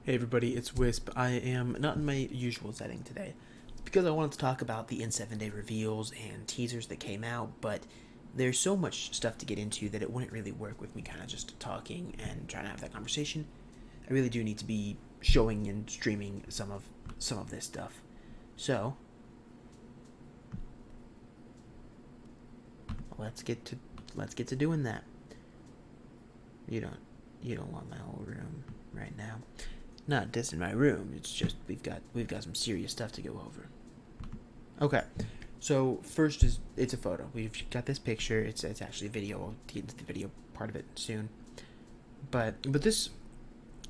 Hey everybody, it's Wisp. I am not in my usual setting today because I wanted to talk about the N7day reveals and teasers that came out, but there's so much stuff to get into that it wouldn't really work with me kind of just talking and trying to have that conversation. I really do need to be showing and streaming some of this stuff. So, let's get to let's get to doing that. You don't you don't want my whole room right now. Not just in my room. It's just we've got some serious stuff to go over. Okay, so first is it's a photo. We've got this picture. It's actually a video. I'll get into the video part of it soon. But this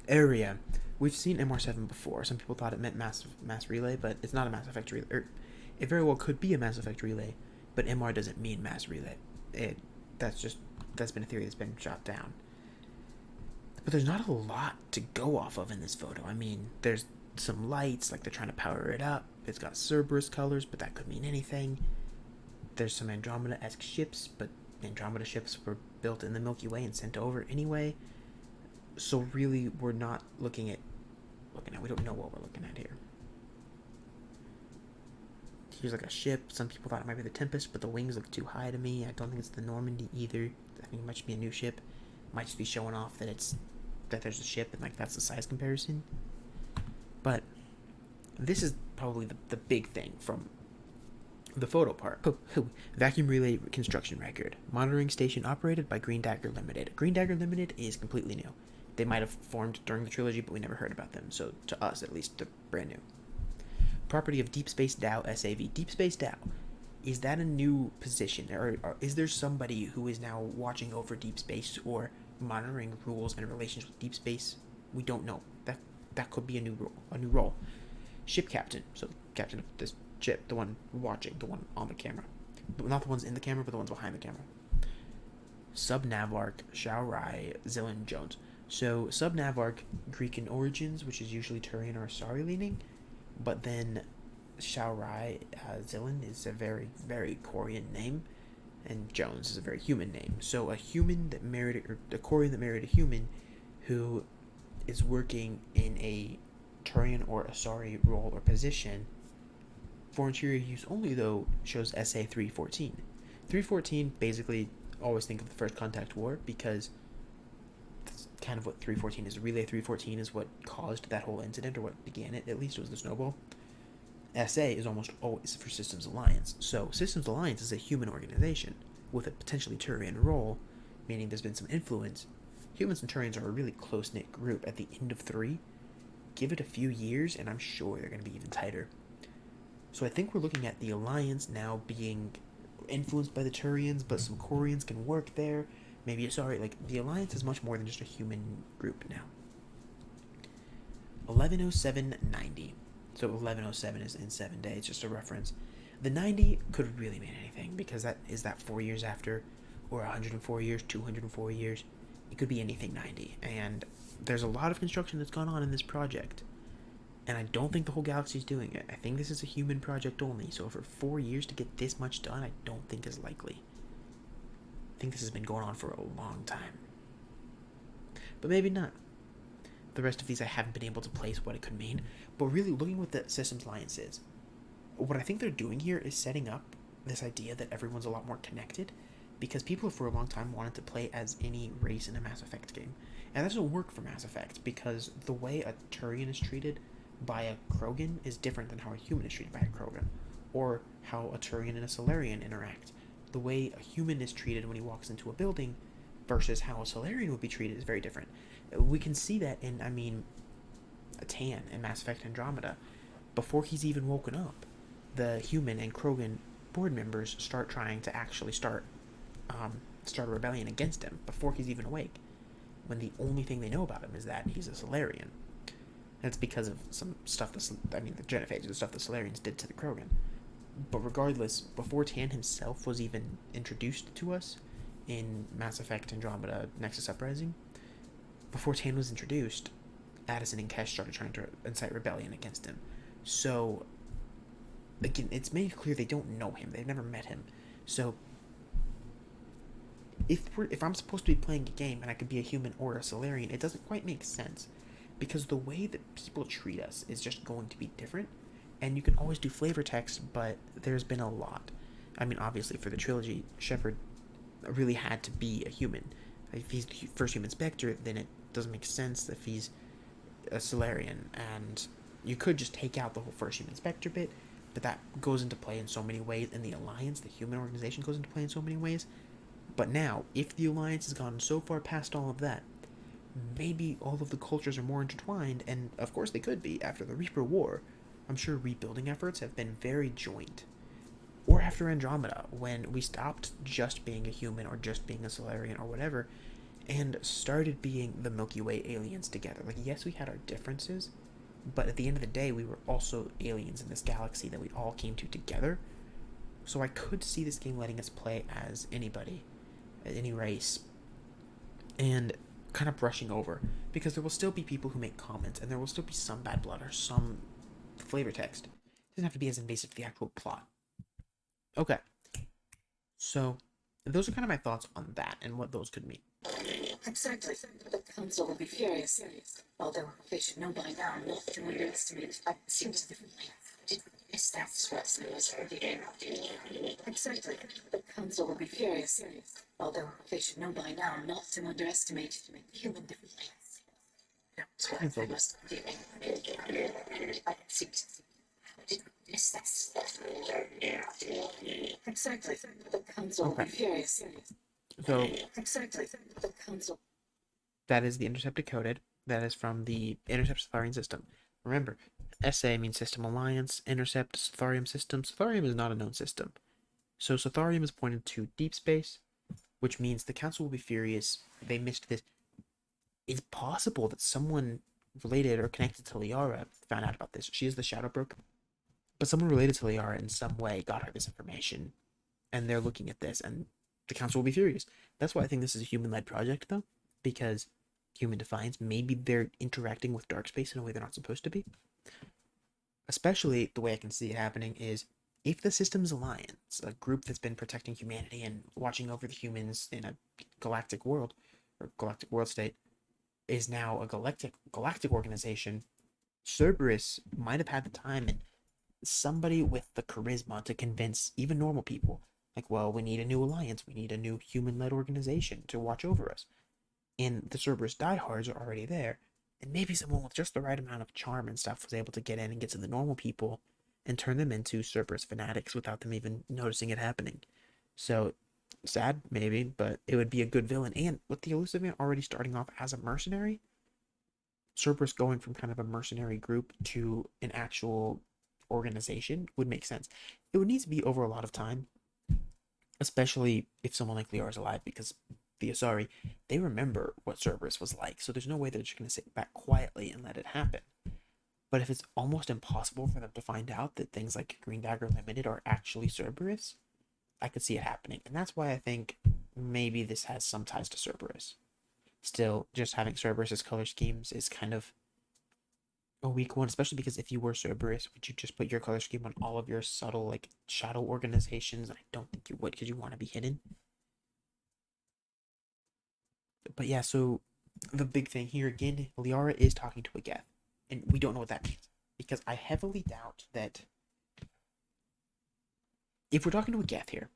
area we've seen MR7 before. Some people thought it meant mass relay, but it's not a Mass Effect relay. It very well could be a Mass Effect relay, but MR doesn't mean mass relay. It that's been a theory that's been shot down. But there's not a lot to go off of in this photo. I mean, there's some lights, like they're trying to power it up. It's got Cerberus colors, but that could mean anything. There's some Andromeda-esque ships, but Andromeda ships were built in the Milky Way and sent over anyway. So really, we're not looking at. We don't know what we're looking at here. Here's like a ship. Some people thought it might be the Tempest, but the wings look too high to me. I don't think it's the Normandy either. I think it might just be a new ship. It might just be showing off that there's a ship and like that's the size comparison. But this is probably the big thing from the photo part. Vacuum relay construction record. Monitoring station operated by Green Dagger Limited. Green Dagger Limited is completely new. They might have formed during the trilogy, but we never heard about them. So to us, at least, they're brand new. Property of Deep Space Dow SAV. Deep Space Dow. Is that a new position? Or is there somebody who is now watching over deep space or monitoring rules and relations with deep space? We don't know. That could be a new role. Ship captain. So captain of this ship, the one watching, the one on the camera. Not the ones in the camera, but the ones behind the camera. Sub-Navarch, Shao Rai, Zillion Jones. So Sub-Navarch, Greek in origins, which is usually Turian or Asari leaning, but then Shao Rai Zillion is a very, very Korean name, and Jones is a very human name. So a human that married, or a Korean that married a human who is working in a Turian or Asari role or position for interior use only, though, shows SA 314. 314, basically, always think of the First Contact War, because that's kind of what 314 is. Relay 314 is what caused that whole incident, or what began it, at least. It was the snowball. SA is almost always for Systems Alliance. So Systems Alliance is a human organization with a potentially Turian role, meaning there's been some influence. Humans and Turians are a really close-knit group at the end of 3. Give it a few years, and I'm sure they're going to be even tighter. So I think we're looking at the Alliance now being influenced by the Turians, but some Koreans can work there. Maybe, sorry, like, the Alliance is much more than just a human group now. 110790. So 1107 is N7day, it's just a reference. The 90 could really mean anything, because that 4 years after, or 104 years, 204 years. It could be anything 90, and there's a lot of construction that's gone on in this project, and I don't think the whole galaxy is doing it. I think this is a human project only, so for 4 years to get this much done, I don't think is likely. I think this has been going on for a long time. But maybe not. The rest of these I haven't been able to place what it could mean, but really looking what the Systems Alliance is, what I think they're doing here is setting up this idea that everyone's a lot more connected, because people for a long time wanted to play as any race in a Mass Effect game. And that doesn't work for Mass Effect, because the way a Turian is treated by a Krogan is different than how a human is treated by a Krogan, or how a Turian and a Solarian interact. The way a human is treated when he walks into a building versus how a Solarian would be treated is very different. We can see that in, a Tan in Mass Effect Andromeda. Before he's even woken up, the human and Krogan board members start trying to actually start a rebellion against him before he's even awake, when the only thing they know about him is that he's a Solarian. That's because of some stuff the genophage, the stuff the Solarians did to the Krogan. But regardless, before Tan himself was even introduced to us in Mass Effect Andromeda Nexus Uprising, before Tan was introduced, Addison and Kesh started trying to incite rebellion against him. So, again, it's made clear they don't know him. They've never met him. So, if I'm supposed to be playing a game and I could be a human or a Solarian, it doesn't quite make sense. because the way that people treat us is just going to be different. And you can always do flavor text, but there's been a lot. I mean, obviously, for the trilogy, Shepard really had to be a human. If he's the first human Spectre, then it doesn't make sense if he's a Solarian. And you could just take out the whole first human Spectre bit, but that goes into play in so many ways. And the Alliance, the human organization, goes into play in so many ways. But now, if the Alliance has gone so far past all of that, maybe all of the cultures are more intertwined, and of course they could be after the Reaper War. I'm sure rebuilding efforts have been very joint. Or after Andromeda, when we stopped just being a human or just being a Solarian or whatever, and started being the Milky Way aliens together. Like, yes, we had our differences, but at the end of the day, we were also aliens in this galaxy that we all came to together. So I could see this game letting us play as anybody, any race, and kind of brushing over, because there will still be people who make comments, and there will still be some bad blood or some flavor text. It doesn't have to be as invasive to the actual plot. Okay, so those are kind of my thoughts on that and what those could mean. Exactly. The council will be furious, although they should know by now not to underestimate seems differently. Did miss that stress Exactly. The council will be furious, although they should know by now not to underestimate human differently. I must did miss that. Exactly. The council will be Okay, furious. so Exactly. The council. that is the Intercept decoded. That is from the Intercept Satharian system. Remember, SA means System Alliance, Intercept, Satharium system. Satharium is not a known system. So Satharium is pointed to deep space, which means the Council will be furious. They missed this. It's possible that someone related or connected to Liara found out about this. She is the Shadow Broker, but someone related to Liara in some way got her this information, and they're looking at this, and the Council will be furious. That's why I think this is a human-led project, though, because human defiance, maybe they're interacting with dark space in a way they're not supposed to be. Especially the way I can see it happening is if the Systems Alliance, a group that's been protecting humanity and watching over the humans in a galactic world or galactic world state, is now a galactic organization, Cerberus might have had the time and somebody with the charisma to convince even normal people, like, well, we need a new alliance, we need a new human-led organization to watch over us. And the Cerberus diehards are already there, and maybe someone with just the right amount of charm and stuff was able to get in and get to the normal people and turn them into Cerberus fanatics without them even noticing it happening. So sad, maybe, but it would be a good villain. And with the Elusive Man already starting off as a mercenary, Cerberus going from kind of a mercenary group to an actual organization would make sense. It would need to be over a lot of time, especially if someone like Liara is alive, because the Asari, they remember what Cerberus was like, so there's no way they're just going to sit back quietly and let it happen. But if it's almost impossible for them to find out that things like Green Dagger Limited are actually Cerberus, I could see it happening. And that's why I think maybe this has some ties to Cerberus. Still, just having Cerberus's color schemes is kind of a weak one, especially because if you were Cerberus, would you just put your color scheme on all of your subtle, like, shadow organizations? I don't think you would, because you want to be hidden. But yeah, so the big thing here again, Liara is talking to a Geth, and we don't know what that means, because I heavily doubt that if we're talking to a Geth here,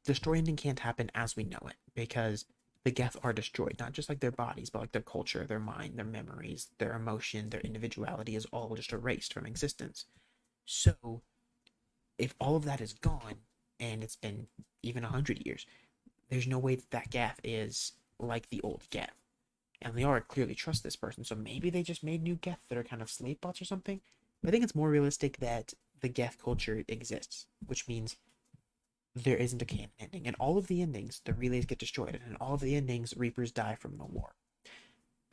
destroy ending can't happen as we know it, because the Geth are destroyed, not just like their bodies, but like their culture, their mind, their memories, their emotion, their individuality is all just erased from existence. So if all of that is gone, and it's been even 100 years, there's no way that that Geth is like the old Geth. And Liara clearly trusts this person, so maybe they just made new Geth that are kind of slave bots or something. But I think it's more realistic that the Geth culture exists, which means there isn't a canon ending. And all of the endings, the relays get destroyed, and in all of the endings, Reapers die from the war.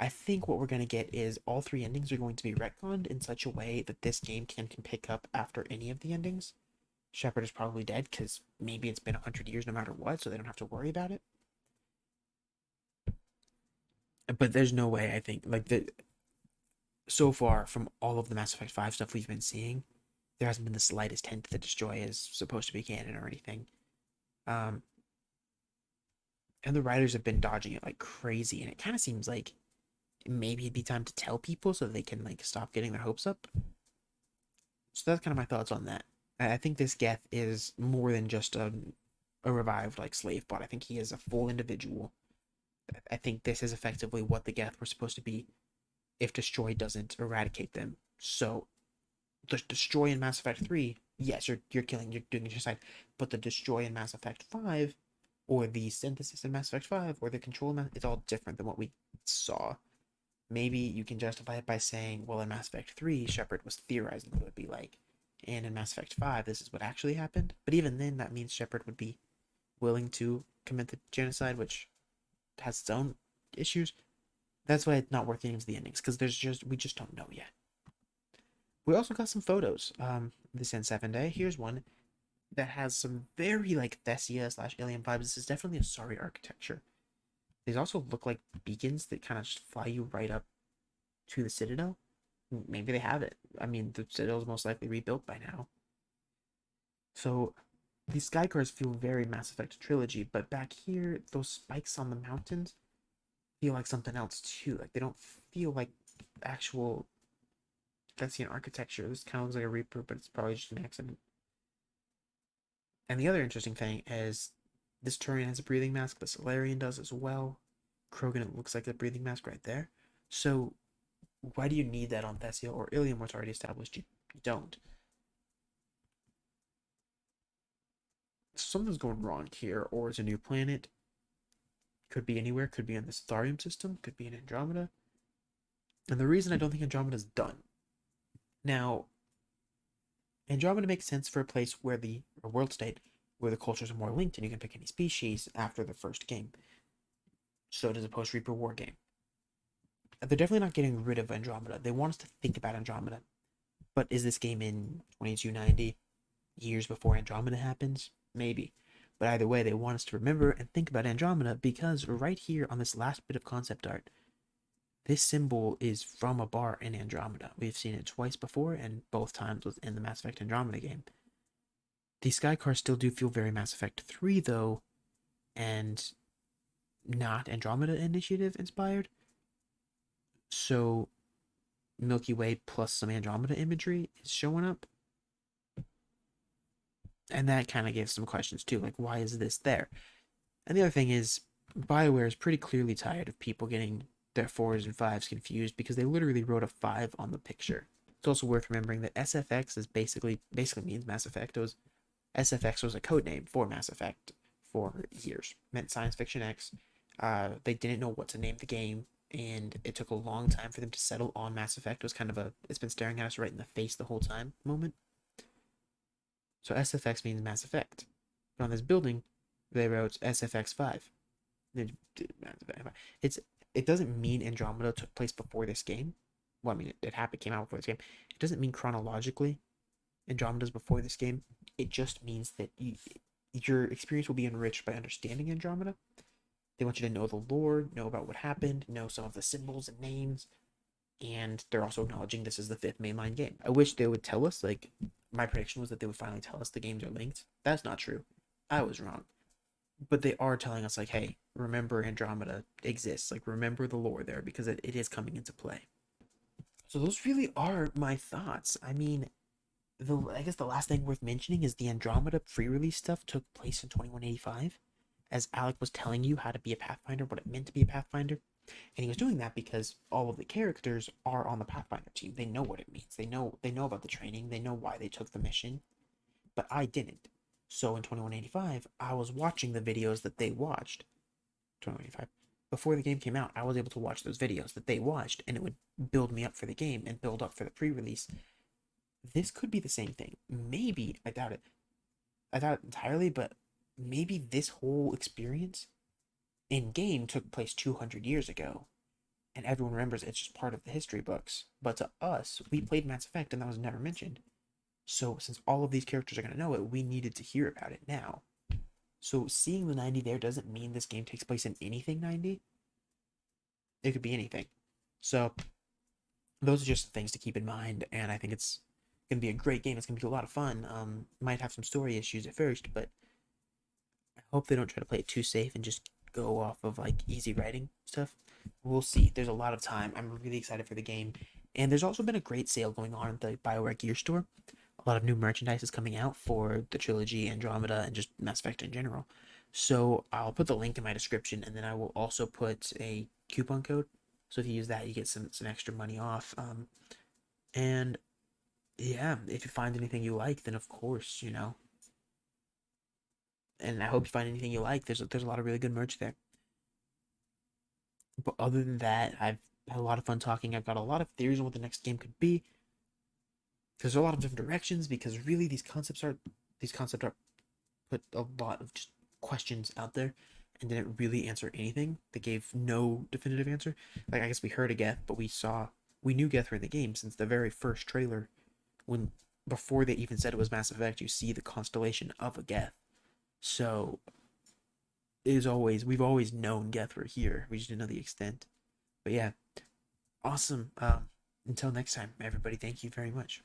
I think what we're going to get is all three endings are going to be retconned in such a way that this game can pick up after any of the endings. Shepard is probably dead because maybe it's been 100 years no matter what, so they don't have to worry about it. But there's no way, I think, like, so far from all of the Mass Effect 5 stuff we've been seeing, there hasn't been the slightest hint that Destroy is supposed to be canon or anything. Um, and the writers have been dodging it like crazy, and it kind of seems like maybe it'd be time to tell people so they can like stop getting their hopes up. So that's kind of my thoughts on that. I think this Geth is more than just a revived like slave bot. I think he is a full individual. I think this is effectively what the Geth were supposed to be if Destroy doesn't eradicate them. So the Destroy in Mass Effect 3, yes, you're killing, you're doing genocide, but the Destroy in Mass Effect 5, or the Synthesis in Mass Effect 5, or the Control in it's all different than what we saw. Maybe you can justify it by saying, well, in Mass Effect 3, Shepard was theorizing what it would be like. And in Mass Effect 5, this is what actually happened. But even then, that means Shepard would be willing to commit the genocide, which has its own issues. That's why it's not worth getting into the endings, because we just don't know yet. We also got some photos. This N7day. Here's one that has some very like Thessia / alien vibes. This is definitely a sorry architecture. These also look like beacons that kind of just fly you right up to the Citadel. Maybe they have it. I mean, the Citadel is most likely rebuilt by now. So these skykars feel very Mass Effect trilogy, but back here, those spikes on the mountains feel like something else too. Like they don't feel like actual Thessian architecture. This kind of looks like a Reaper, but it's probably just an accident. And the other interesting thing is this Turian has a breathing mask. The Solarian does as well. Krogan, it looks like a breathing mask right there. So why do you need that on Thessia or Ilium, what's already established? You don't. Something's going wrong here, or it's a new planet. Could be anywhere. Could be in the Tharium system. Could be in Andromeda. And the reason I don't think Andromeda's done. Now, Andromeda makes sense for a place where a world state where the cultures are more linked and you can pick any species after the first game. So does a post-Reaper war game. They're definitely not getting rid of Andromeda. They want us to think about Andromeda. But is this game in 2290, years before Andromeda happens? Maybe. But either way, they want us to remember and think about Andromeda because right here on this last bit of concept art, this symbol is from a bar in Andromeda. We've seen it twice before, and both times was in the Mass Effect Andromeda game. The Skykars still do feel very Mass Effect 3, though, and not Andromeda Initiative inspired. So, Milky Way plus some Andromeda imagery is showing up. And that kind of gives some questions, too. Like, why is this there? And the other thing is, BioWare is pretty clearly tired of people getting their 4s and 5s confused because they literally wrote a 5 on the picture. It's also worth remembering that SFX is basically means Mass Effect. SFX was a code name for Mass Effect for years. It meant Science Fiction X. They didn't know what to name the game, and it took a long time for them to settle on Mass Effect. It was kind of it's been staring at us right in the face the whole time moment. So SFX means Mass Effect. But on this building, they wrote SFX5. It doesn't mean Andromeda took place before this game. Well, I mean, it happened, came out before this game. It doesn't mean chronologically Andromeda's before this game. It just means that your experience will be enriched by understanding Andromeda. They want you to know the lore, know about what happened, know some of the symbols and names, and they're also acknowledging this is the 5th mainline game. I wish they would tell us, like, my prediction was that they would finally tell us the games are linked. That's not true. I was wrong. But they are telling us, like, hey, remember Andromeda exists. Like, remember the lore there because it is coming into play. So those really are my thoughts. I mean, I guess the last thing worth mentioning is the Andromeda pre-release stuff took place in 2185, as Alec was telling you how to be a Pathfinder, what it meant to be a Pathfinder. And he was doing that because all of the characters are on the Pathfinder team. They know what it means. They know about the training. They know why they took the mission. But I didn't. So in 2185, I was watching the videos that they watched. 2185. Before the game came out, I was able to watch those videos that they watched, and it would build me up for the game and build up for the pre-release. This could be the same thing. Maybe, I doubt it. I doubt it entirely, but maybe this whole experience in game took place 200 years ago, and everyone remembers it's just part of the history books. But to us, we played Mass Effect, and that was never mentioned. So since all of these characters are going to know it, we needed to hear about it now. So seeing the 90 there doesn't mean this game takes place in anything 90. It could be anything. So those are just things to keep in mind, and I think it's going to be a great game. It's going to be a lot of fun. Might have some story issues at first, but I hope they don't try to play it too safe and just go off of like easy writing stuff. We'll see. There's a lot of time. I'm really excited for the game. And there's also been a great sale going on at the BioWare Gear Store. A lot of new merchandise is coming out for the trilogy, Andromeda, and just Mass Effect in general. So I'll put the link in my description, and then I will also put a coupon code. So if you use that, you get some extra money off. And yeah, if you find anything you like, then of course, and I hope you find anything you like. There's a lot of really good merch there. But other than that, I've had a lot of fun talking. I've got a lot of theories on what the next game could be. There's a lot of different directions because really these concepts are put a lot of just questions out there and didn't really answer anything. They gave no definitive answer. Like I guess we heard of Geth, but we knew Geth were in the game since the very first trailer when before they even said it was Mass Effect, you see the constellation of a Geth. So we've always known Geth were here. We just didn't know the extent. But yeah, awesome. Until next time, everybody, thank you very much.